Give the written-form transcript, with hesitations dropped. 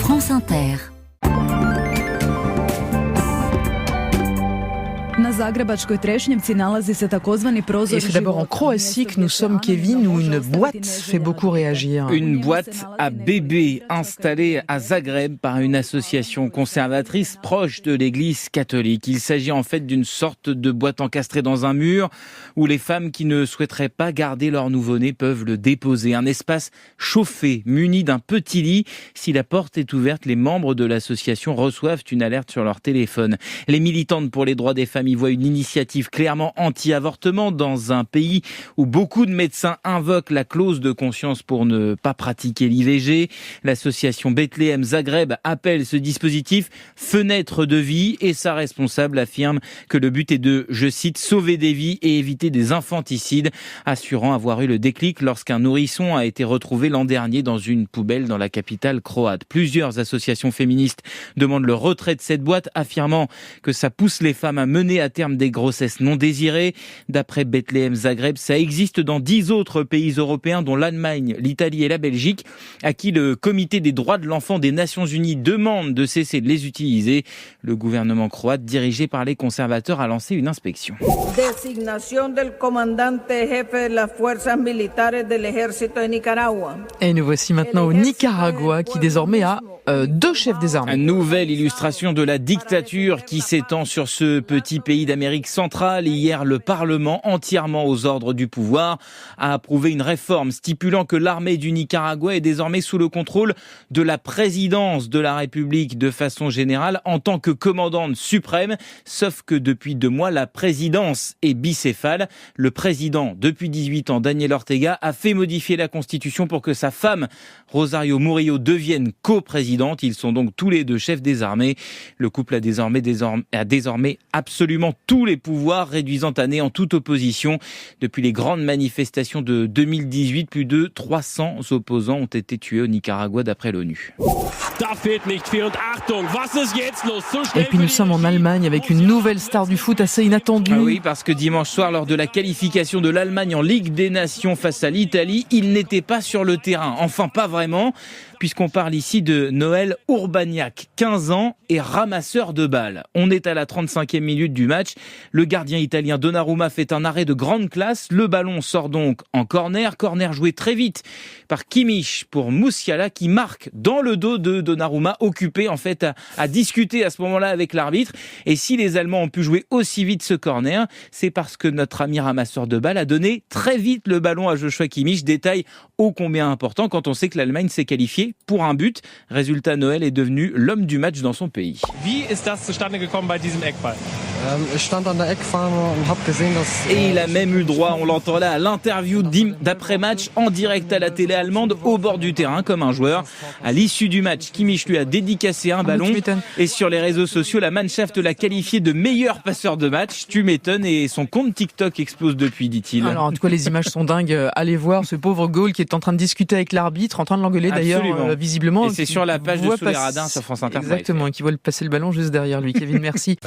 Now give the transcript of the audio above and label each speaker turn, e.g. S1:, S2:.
S1: France Inter.
S2: Et c'est d'abord en Croatie que nous sommes, Kevin, où une boîte fait beaucoup réagir.
S3: Une boîte à bébés installée à Zagreb par une association conservatrice proche de l'église catholique. Il s'agit en fait d'une sorte de boîte encastrée dans un mur où les femmes qui ne souhaiteraient pas garder leur nouveau-né peuvent le déposer. Un espace chauffé, muni d'un petit lit. Si la porte est ouverte, les membres de l'association reçoivent une alerte sur leur téléphone. Les militantes pour les droits des femmes y voient une initiative clairement anti-avortement dans un pays où beaucoup de médecins invoquent la clause de conscience pour ne pas pratiquer l'IVG. L'association Bethléem Zagreb appelle ce dispositif fenêtre de vie et sa responsable affirme que le but est de, je cite, sauver des vies et éviter des infanticides, assurant avoir eu le déclic lorsqu'un nourrisson a été retrouvé l'an dernier dans une poubelle dans la capitale croate. Plusieurs associations féministes demandent le retrait de cette boîte, affirmant que ça pousse les femmes à mener à terme des grossesses non désirées. D'après Bethléem Zagreb, ça existe dans 10 autres pays européens, dont l'Allemagne, l'Italie et la Belgique, à qui le Comité des droits de l'enfant des Nations Unies demande de cesser de les utiliser. Le gouvernement croate, dirigé par les conservateurs, a lancé une inspection.
S4: Designación del comandante jefe de las fuerzas militares del ejército de Nicaragua.
S2: Et nous voici maintenant au Nicaragua, qui désormais a 2 chefs des armées.
S3: Une nouvelle illustration de la dictature qui s'étend sur ce petit pays d'Amérique centrale. Hier, le Parlement, entièrement aux ordres du pouvoir, a approuvé une réforme stipulant que l'armée du Nicaragua est désormais sous le contrôle de la présidence de la République de façon générale en tant que commandante suprême. Sauf que depuis 2 mois, la présidence est bicéphale. Le président, depuis 18 ans, Daniel Ortega, a fait modifier la Constitution pour que sa femme, Rosario Murillo, devienne coprésidente. Ils sont donc tous les 2 chefs des armées. Le couple a désormais absolument tous les pouvoirs, réduisant à néant toute opposition. Depuis les grandes manifestations de 2018, plus de 300 opposants ont été tués au Nicaragua d'après l'ONU.
S2: Et puis nous sommes en Allemagne avec une nouvelle star du foot assez inattendue.
S3: Ah oui, parce que dimanche soir, lors de la qualification de l'Allemagne en Ligue des Nations face à l'Italie, il n'était pas sur le terrain. Enfin, pas vraiment, puisqu'on parle ici de Noël Urbaniak, 15 ans et ramasseur de balles. On est à la 35e minute du match. Le gardien italien Donnarumma fait un arrêt de grande classe. Le ballon sort donc en corner. Corner joué très vite par Kimmich pour Musiala qui marque dans le dos de Donnarumma, occupé en fait à discuter à ce moment-là avec l'arbitre. Et si les Allemands ont pu jouer aussi vite ce corner, c'est parce que notre ami ramasseur de balles a donné très vite le ballon à Joshua Kimmich. Détail ô combien important quand on sait que l'Allemagne s'est qualifiée pour un but. Résultat, Noël est devenu l'homme du match dans son pays. Et il a même eu le droit, on l'entend là, à l'interview d'après-match en direct à la télé allemande au bord du terrain comme un joueur. À l'issue du match, Kimmich lui a dédicacé un ballon. Et sur les réseaux sociaux, la Mannschaft l'a qualifié de meilleur passeur de match. Tu m'étonnes, et son compte TikTok explose depuis, dit-il.
S2: Alors en tout cas, les images sont dingues. Allez voir ce pauvre goal qui est en train de discuter avec l'arbitre, en train de l'engueuler d'ailleurs, visiblement.
S3: Et c'est sur la page de Sous les radars sur France Inter.
S2: Exactement, qui voit passer le ballon juste derrière lui. Kevin, merci.